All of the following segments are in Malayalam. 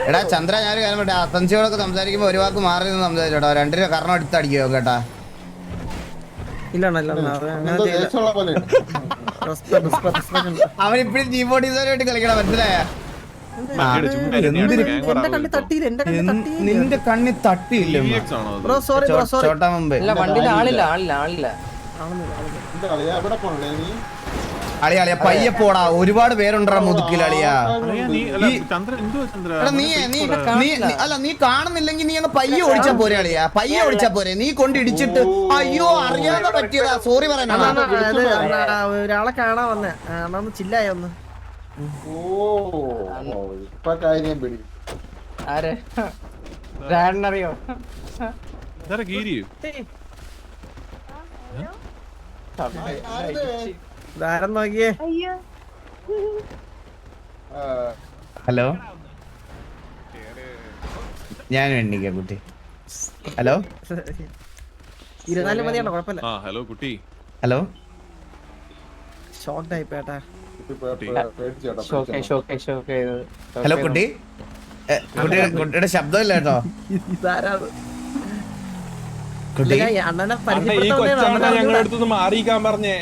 എടാ ചന്ദ്ര, ഞാൻ കാര്യം പറ്റേ അത്തൻസിയോടൊക്കെ സംസാരിക്കുമ്പോ ഒരു വാക്ക് മാറി നിന്ന് സംസാരിച്ചോട്ടോ. രണ്ടിനും കാരണം എടുത്തടിക്കോ കേട്ടാ. അവനിപ്പഴും ജീവോട്ടീസായിട്ട് കളിക്കണം, മനസ്സിലായ? നിന്റെ കണ്ണി തട്ടിയില്ല ചോട്ടാ മുമ്പ്. അളിയ പയ്യെ പോടാ, ഒരുപാട് പേരുണ്ടാ മുതുക്കിൽ അളിയാ. നീ കാണുന്നില്ലെങ്കിൽ നീ അങ്ങ് പയ്യെ ഓടിച്ചാ പോരെ അളിയാ, പയ്യെ ഓടിച്ചാ പോരെ. നീ കൊണ്ടിടിച്ചിട്ട് അയ്യോ അറിയാതെ പറ്റിയതാ, സോറി പറയാനാ. ഒരാളെ കാണാൻ വന്നേ, ചില്ലായ ഒന്ന്. അറിയോ നോക്കിയേ. ഹലോ, ഞാൻ എണ്ണിക്കാം കുട്ടി. ഹലോ 24 മതിയാണോ? കുഴപ്പമില്ല. ഹലോ കുട്ടി. ഹലോ, ഷോക്ക് ആയി പേട്ടാ. ഹലോ കുട്ടി. കുട്ടിയുടെ ശബ്ദമില്ല കേട്ടോ. കുട്ടി അണ്ണനെ മാറിയിക്കാൻ പറഞ്ഞേ.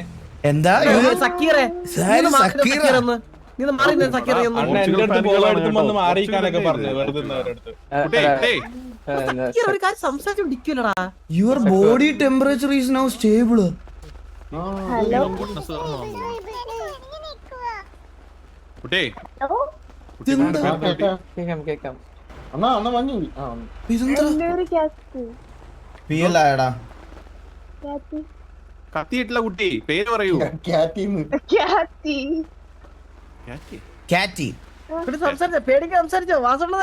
എന്താ സക്കീറേ, ഒരു കാര്യം സംസാരിച്ചോണ്ടിരിക്കൂലടാ. Your body temperature is now stable. കത്തിയിട്ടില്ല കുട്ടി, പേര് പറയൂ. പേടിക്കാൻ സംസാരിച്ചോ? വാസണ്ണൻ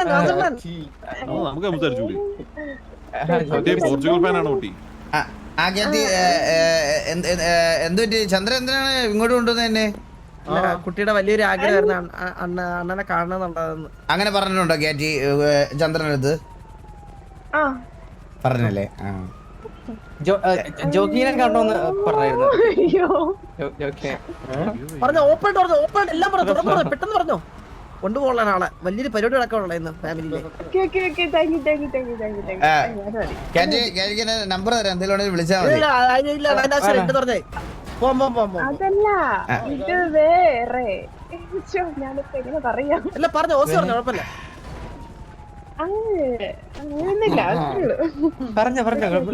നമുക്ക് സംസാരിച്ചൂടി. പോർച്ചുഗൽ ഫാനാണോ കുട്ടി? എന്ത് ചന്ദ്രൻ എന്തിനാണ് ഇങ്ങോട്ട് കൊണ്ടുവന്നത് എന്നെ? കുട്ടിയുടെ വലിയൊരു ആഗ്രഹമായിരുന്നു അണ്ണനെ കാണണമെന്നുള്ളതെന്ന്. അങ്ങനെ പറഞ്ഞിട്ടുണ്ടോ ക്യാറ്റി ചന്ദ്രനടുത്ത്? പറഞ്ഞല്ലേ? ജോക്കിനെ കണ്ടോന്ന് പറഞ്ഞായിരുന്നു. പറഞ്ഞോ, ഓപ്പൺ ഓപ്പൺ എല്ലാം പറഞ്ഞു, പെട്ടെന്ന് പറഞ്ഞോ. കൊണ്ടുപോകാൻ ആളെ വലിയൊരു പരിപാടി നടക്കാനുള്ള ഇന്ന് ഫാമിലിയില്. നമ്പർ തരാം, എന്തെങ്കിലും വിളിച്ചാൽ മതി. പറഞ്ഞേ അല്ല പറഞ്ഞോ, ഓസി പറഞ്ഞോ, കുഴപ്പമില്ല. പറഞ്ഞോ കുഴപ്പമില്ല.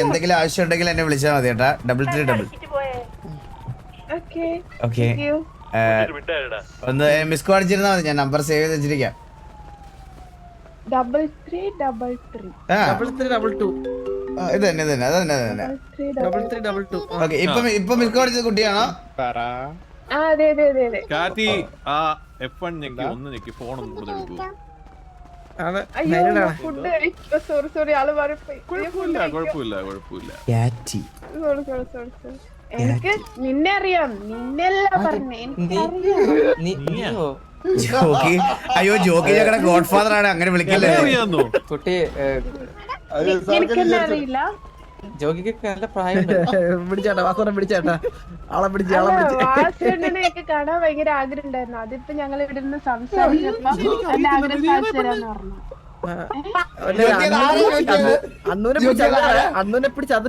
എന്തെങ്കിലും ആവശ്യം ഉണ്ടെങ്കിൽ എന്നെ വിളിച്ചാൽ മതി കേട്ടാ. 33. ഓക്കെ, ഒന്ന് മിസ് കോൾ അടിച്ചിരുന്നാ മതി, ഞാൻ നമ്പർ സേവ് ചെയ്ത് വെച്ചിരിക്കാം. 3322. ഇത് തന്നെ അതന്നെ. ഓക്കെ, ഇപ്പൊ മിസ് കോൾ അടിച്ചത് കുട്ടിയാണോ? എനിക്ക് നിന്നെ അറിയാം, നിന്നെല്ല പറഞ്ഞേ. ജോക്കി, അയ്യോ ജോക്കി ഞങ്ങളുടെ ഗോഡ് ഫാദർ ആണ്, അങ്ങനെ വിളിക്കല്ലേ കുട്ടി. അറിയില്ല. ജോക്കിക്ക് നല്ല പ്രായം. പിടിച്ചേട്ടാ, വാസനം പിടിച്ചേട്ടാ, ആളെ പിടിച്ച് വാസണ്ണനെയൊക്കെ കാണാൻ ഭയങ്കര ആഗ്രഹം ഉണ്ടായിരുന്നു. അതിപ്പോ ഞങ്ങൾ ഇവിടെ നിന്ന് സംസാരിച്ചപ്പോ എന്റെ ആഗ്രഹം സാധിച്ചു തരാന്ന് പറഞ്ഞു. അണ്ണൂനെ പിടിച്ച് അത്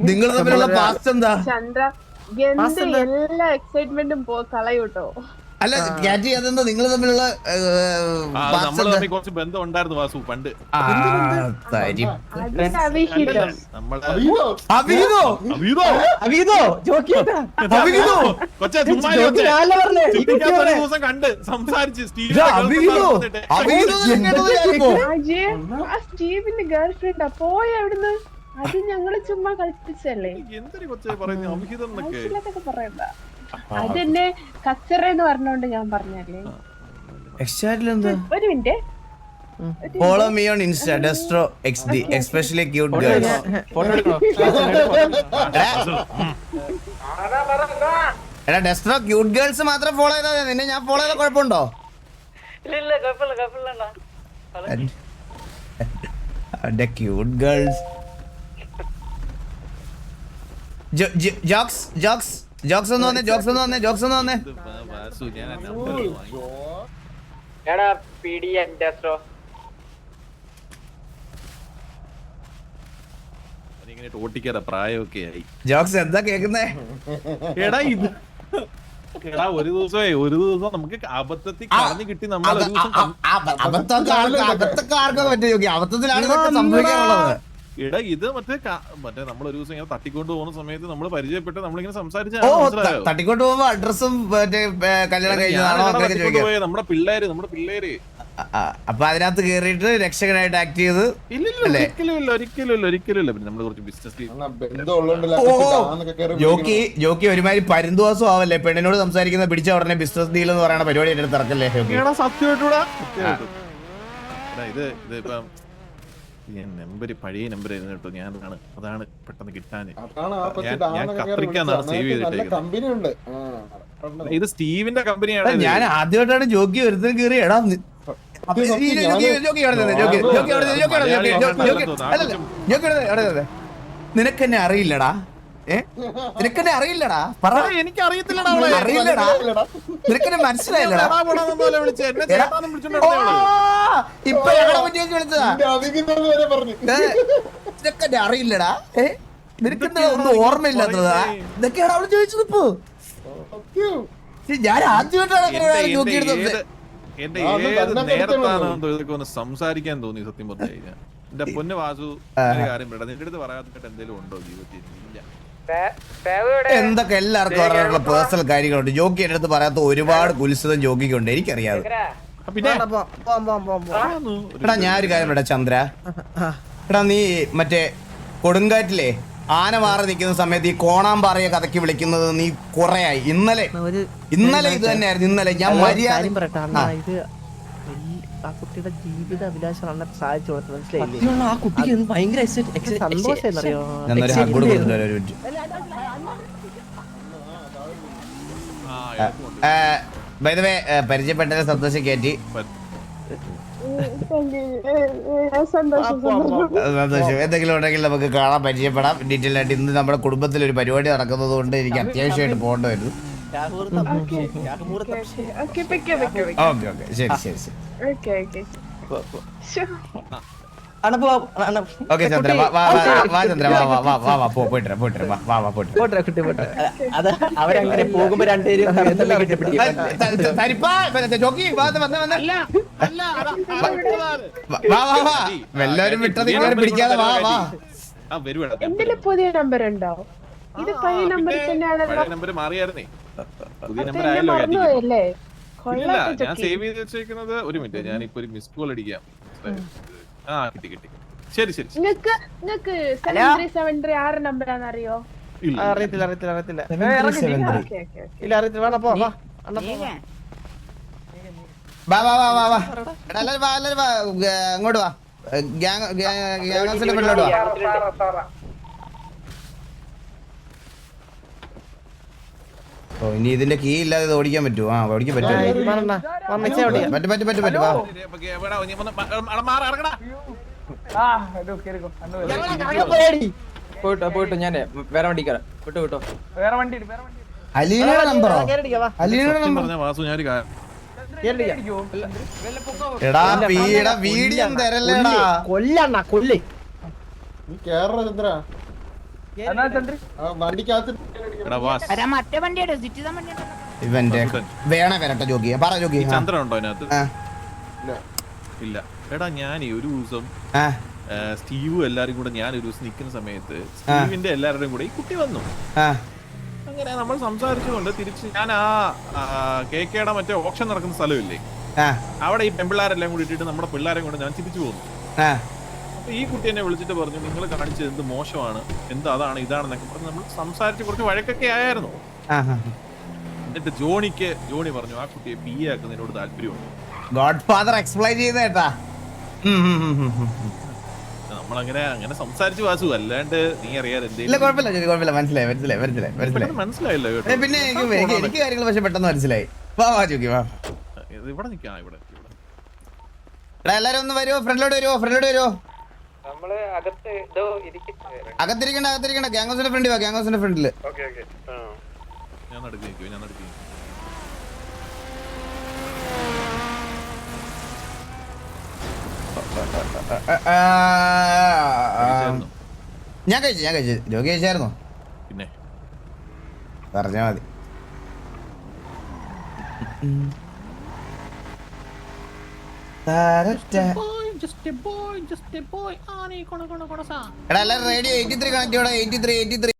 നിങ്ങൾ തമ്മിലുള്ള പാസ്റ്റ് എന്താ? ചന്ദ്ര എല്ലാ എക്സൈറ്റ്മെന്റും കളയൂട്ടോ. അല്ല ക്യാറ്റി, അതെന്താ നിങ്ങൾ തമ്മിലുള്ള കുറച്ച് ബന്ധം ഉണ്ടായിരുന്നു വാസു പണ്ട്. ദിവസം കണ്ട് സംസാരിച്ച് സ്റ്റീവിന്റെ ഗേൾ ഫ്രണ്ടാ പോയ എവിടുന്ന്? അത് ഞങ്ങള് ചുമ്മാ കളിപ്പിച്ചല്ലേ. എന്തൊരു കൊച്ചേ പറയുന്നു അവിഹിതം എന്നൊക്കെ പറയണ്ട. അതെന്നെ കച്ചറെന്ന് പറഞ്ഞോണ്ട് ഞാൻ പറഞ്ഞല്ലേ. ഒരു minute. Follow me on Insta, Destro XD, especially cute girls. എടാ ഡെസ്ട്രോ ക്യൂട്ട് ഗേൾസ് മാത്രം ഫോളോ ചെയ്താൽ നിന്നെ ഞാൻ ഫോളോ ചെയ്ത കുഴപ്പമുണ്ടോ? ക്യൂട്ട് ഗേൾസ് ജോക്സ് ഒന്ന് വന്നേ. വാസു ഞാൻ ആ number വാങ്ങി. അതിങ്ങനെ ഓട്ടിക്കാതെ പ്രായമൊക്കെ ആയി. ജോക്സ് എന്താ കേക്കുന്നേ? എടാ ഇത് എടാ ഒരു ദിവസം നമുക്ക് അബദ്ധത്തിൽ കളഞ്ഞു കിട്ടി. നമ്മൾ ഒരു ദിവസം അബദ്ധമൊക്കെ ആർക്കൊക്കെ പറ്റും ജോക്കി? അബദ്ധത്തിലാണ് ഇതൊക്കെ സംഭവിക്കാറുള്ളത്. എടാ ഇത് മറ്റേ നമ്മൾ ഒരു ദിവസം ഇങ്ങനെ തട്ടിക്കൊണ്ട് പോകുന്ന സമയത്ത് നമ്മൾ പരിചയപ്പെട്ട് നമ്മളിങ്ങനെ സംസാരിച്ച തട്ടിക്കൊണ്ട് പോകുമ്പോ അഡ്രസ്സും മറ്റേ കല്യാണം കഴിഞ്ഞതാണോ അങ്ങനെയൊക്കെ ചോദിക്കാം. നമ്മുടെ പിള്ളേര് അപ്പൊ അതിനകത്ത് കേറിയിട്ട് രക്ഷകനായിട്ട് ആക്ട് ചെയ്ത് ഒരിക്കലും പിന്നെ നമ്മള് കുറച്ച് ബിസിനസ് ജോക്കി ഒരുമാതിരി പരുന്തുവാസം ആവല്ലേ? പെണ്ണിനോട് സംസാരിക്കുന്ന പിടിച്ച ഉടനെ ബിസിനസ് ഡീൽ എന്ന് പറയുന്ന പരിപാടി എന്റെ അടുത്ത് ഇറക്കല്ലേ? സത്യമായിട്ടൂടാ. ഇത് ഇപ്പം പഴയ നമ്പർ ആയിരുന്നു കേട്ടോ. അതാണ് പെട്ടെന്ന് കിട്ടാന്. ഞാൻ കത്രിക്കാന്നാണ് സേവ് ചെയ്തിട്ടേക്കുന്നത്. ഇത് സ്റ്റീവിന്റെ കമ്പനിയാണ്. ഞാൻ ആദ്യമായിട്ടാണ് ജോക്കി ഒരുത്തരം കയറി. എടാ നിനക്കെന്നെ അറിയില്ലടാ. നിനക്കെന്നെ അറിയില്ലടാ. പറ. എനിക്ക് അറിയത്തില്ലടാ. അറിയില്ലടാ. നിനക്കെന്നെ മനസ്സിലായില്ലടാ. ഇപ്പൊ ഞങ്ങളെ പറ്റി വിളിച്ചതാ. നിനക്കെന്നെ അറിയില്ലടാ. നിനക്കെന്താ ഒന്നും ഓർമ്മയില്ലാത്തതാ? ഇതൊക്കെയാണ് അവള് ചോദിച്ചത്. ഇപ്പൊ ഞാൻ ആദ്യമായിട്ടാണ് നോക്കിയെടുത്തത്. എന്റെ ഏത് നേരത്താണോ ഇതൊക്കെ ഒന്ന് സംസാരിക്കാൻ തോന്നി സത്യം പറഞ്ഞു കഴിഞ്ഞാൽ. എന്റെ പൊന്ന് വാസു കാര്യം നിന്റെ അടുത്ത് പറയാത്തിട്ട് എന്തെങ്കിലും ഉണ്ടോ ജീവിതത്തിൽ? ഇല്ല. എന്തൊക്കെ എല്ലാവർക്കും പറയാനുള്ള പേഴ്സണൽ കാര്യങ്ങളുണ്ട്. ജോക്കി എന്റെ അടുത്ത് പറയാത്ത ഒരുപാട് കുലിസിതം ജോക്കിക്കുണ്ട്. എനിക്കറിയാതെ. എടാ ഞാനൊരു കാര്യം പറയാം ചന്ദ്ര. എടാ നീ മറ്റേ കൊടുങ്കാറ്റിലെ ആന മാറി നിൽക്കുന്ന സമയത്ത് ഈ കോണാമ്പാറയെ കഥയ്ക്ക് വിളിക്കുന്നത് നീ കൊറേയായി. ഇന്നലെ ഇത് തന്നെയായിരുന്നു. ഇന്നലെ ഞാൻ മര്യാദ ആ കുട്ടിയുടെ ജീവിത അഭിലാഷമാണ് സാധിച്ചു കൊടുത്തത്. മനസ്സിലായില്ലേ? ആ കുട്ടിക്ക് ഭയങ്കര സന്തോഷം അറിയോ? പരിചയപ്പെട്ട സന്തോഷം കയറ്റി. സന്തോഷം. എന്തെങ്കിലും ഉണ്ടെങ്കിൽ നമുക്ക് കാണാൻ പരിചയപ്പെടാം ഡീറ്റെയിൽ ആയിട്ട്. ഇന്ന് നമ്മുടെ കുടുംബത്തിൽ ഒരു പരിപാടി നടക്കുന്നത് കൊണ്ട് എനിക്ക് അത്യാവശ്യമായിട്ട് പോകേണ്ടി വരുന്നു. ഓക്കെ ശരി. ഓക്കെ ചന്ദ്ര വാ ചന്ദ്ര വാ പോയിട്ട് അവരങ്ങനെ പോകുമ്പോ രണ്ടുപേരും എല്ലാരും വിട്ടത് പിടിക്കാതെ വാ. എന്തിന് പുതിയ നമ്പർ ഉണ്ടോ? ഇത് പഴയ നമ്പർ തന്നെയാണല്ലോ. നമ്പർ മാറിയായിരുന്നേ. പുതിയ നമ്പർ മറന്നുപോയല്ലേ? ഞാൻ സേവ് ചെയ്ത് വെച്ചേക്കുന്നത്. ഒരു മിനിറ്റ്, ഞാൻ ഇപ്പൊ ഒരു മിസ് കോൾ അടിക്കാം. കിട്ടി. ശരി. നിങ്ങക്ക് 7373 ആറ് നമ്പറാന്ന് അറിയോ? അറിയത്തില്ല. അങ്ങോട്ട് വാ. ഗ്യാങ്സിന്റെ പിള്ളോട്ട് വാ. ഓ ഇനി ഇതിന്റെ കീ ഇല്ലാതെ ഇത് ഓടിക്കാൻ പറ്റുമോ? ഓടിക്കാൻ പറ്റും. പോയിട്ടോ ഞാൻ വേറെ വണ്ടി കയറാം. വിട്ടോ അലീനയുടെ നമ്പറോ? അലീനയുടെ നമ്പർ എടാ വീഡിയോ തരല്ലേടാ. കൊല്ലേ ഇവന്റെ വേണേ വരട്ടെ ജോഗി. പറ ജോഗി. ചന്ദ്രൻ ഉണ്ടോ അതിനകത്ത്? ഇല്ല. എടാ ഞാൻ ഒരു ദിവസം സ്റ്റീവും എല്ലാരും കൂടെ ഞാൻ ഒരു ദിവസം നിൽക്കുന്ന സമയത്ത് സ്റ്റീവിന്റെ എല്ലാവരുടെയും കൂടെ ഈ കുട്ടി വന്നു. അങ്ങനെ നമ്മൾ സംസാരിച്ചുകൊണ്ട് തിരിച്ച് ഞാൻ ആ കേക്കയുടെ മറ്റേ ഓപ്ഷൻ നടക്കുന്ന സ്ഥലമില്ലേ, അവിടെ ഈ പെൺപിള്ളേരെല്ലാം കൂടി ഇട്ടിട്ട് നമ്മുടെ പിള്ളേരെ കൊണ്ട് ഞാൻ തിരിച്ചു പോകുന്നു. അപ്പൊ ഈ കുട്ടി എന്നെ വിളിച്ചിട്ട് പറഞ്ഞു, നിങ്ങൾ കാണിച്ചത് എന്ത് മോശമാണ്, എന്ത് അതാണ് ഇതാണെന്നൊക്കെ പറഞ്ഞു. നമ്മൾ സംസാരിച്ച് കുറച്ച് വഴക്കൊക്കെ ആയിരുന്നു. എന്നിട്ട് ജോണി പറഞ്ഞു ആ കുട്ടിയെ പി എ ആക്കുന്നതിനോട് താല്പര്യമുണ്ട്. ഗോഡ് ഫാദർ എക്സ്പ്ലെയിൻ ചെയ്തേട്ടാ. നമ്മളങ്ങനെ അങ്ങനെ സംസാരിച്ചു വാസു, അല്ലാണ്ട് നീ അറിയാതെ ഇല്ല കുഴപ്പമില്ല ജോജി, കുഴപ്പമില്ല. മനസ്സിലായി. മനസ്സിലായല്ലോ കേട്ടോ. പിന്നെ എനിക്ക് കാര്യങ്ങൾ പക്ഷെ പെട്ടെന്ന് മനസ്സിലായി. വാ ജോക്കി വാ. ഇത് ഇവിടെ നിൽക്കാം, ഇവിടെ എടാ എല്ലാരും ഒന്ന് വരുമോ? ഫ്രണ്ടിലോട്ട് വരുമോ? അകത്തിരിക്കണ്ട. ഗ്യാങ്സിന്റെ ഫ്രണ്ടിൽ വാ, ഗ്യാങ്സിന്റെ ഫ്രണ്ടില്. ഞാൻ നടക്കി നിൽക്കും. ഞാൻ കഴിച്ചു. രോഗി കഴിച്ചായിരുന്നോ? പിന്നെ പറഞ്ഞാ മതി. എടാ എല്ലാരും റേഡിയോ 83 കണക്ട് ചെയ്യടാ. 83